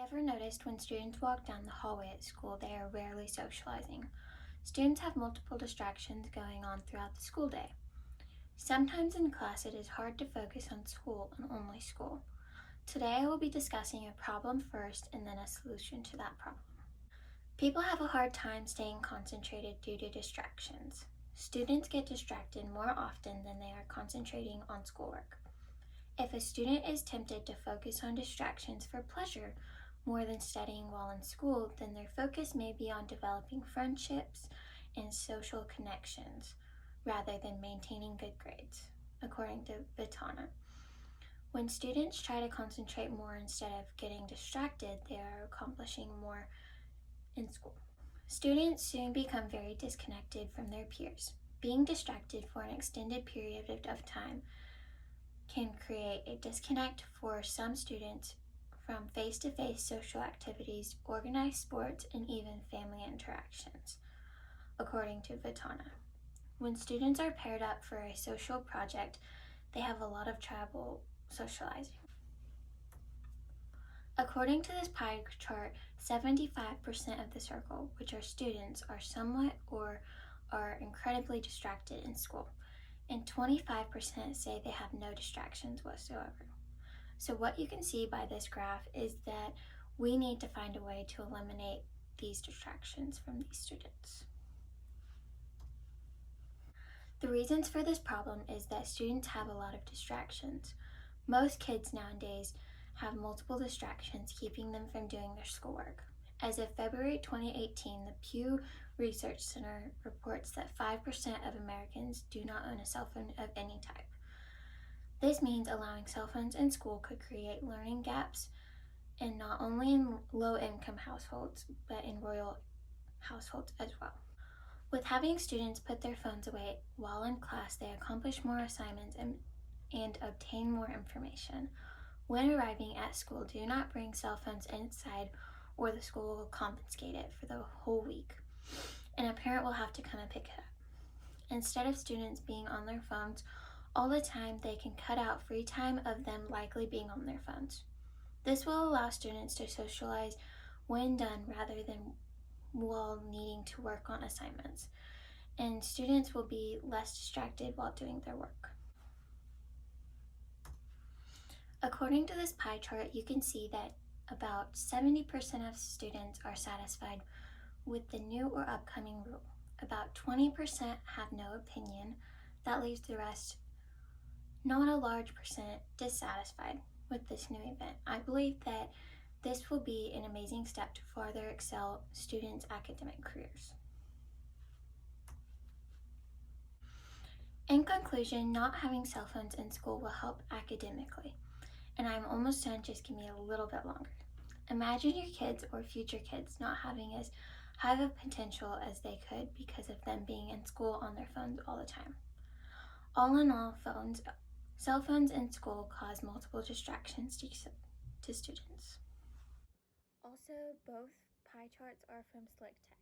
ever noticed when students walk down the hallway at school, they are rarely socializing? Students have multiple distractions going on throughout the school day. Sometimes in class, it is hard to focus on school and only school. Today, I will be discussing a problem first and then a solution to that problem. People have a hard time staying concentrated due to distractions. Students get distracted more often than they are concentrating on schoolwork. If a student is tempted to focus on distractions for pleasure more than studying while in school, then their focus may be on developing friendships and social connections rather than maintaining good grades, according to Vitana. When students try to concentrate more instead of getting distracted, they are accomplishing more in school. Students soon become very disconnected from their peers. Being distracted for an extended period of time can create a disconnect for some students from face-to-face social activities, organized sports, and even family interactions, according to Vitana. When students are paired up for a social project, they have a lot of trouble socializing. According to this pie chart, 75% of the circle, which are students, are somewhat or are incredibly distracted in school, and 25% say they have no distractions whatsoever. So what you can see by this graph is that we need to find a way to eliminate these distractions from these students. The reasons for this problem is that students have a lot of distractions. Most kids nowadays have multiple distractions keeping them from doing their schoolwork. As of February 2018, the Pew Research Center reports that 5% of Americans do not own a cell phone of any type. This means allowing cell phones in school could create learning gaps, and not only in low-income households, but in rural households as well. With having students put their phones away while in class, they accomplish more assignments and obtain more information. When arriving at school, do not bring cell phones inside or the school will confiscate it for the whole week, and a parent will have to come and pick it up. Instead of students being on their phones all the time, they can cut out free time of them likely being on their phones. This will allow students to socialize when done rather than while needing to work on assignments, and students will be less distracted while doing their work. According to this pie chart, you can see that about 70% of students are satisfied with the new or upcoming rule. About 20% have no opinion. That leaves the rest, not a large percent, dissatisfied with this new event. I believe that this will be an amazing step to further excel students' academic careers. In conclusion, not having cell phones in school will help academically. And I'm almost done, just give me a little bit longer. Imagine your kids or future kids not having as high of a potential as they could because of them being in school on their phones all the time. All in all, cell phones in school cause multiple distractions to students. Also, both pie charts are from Slick Text.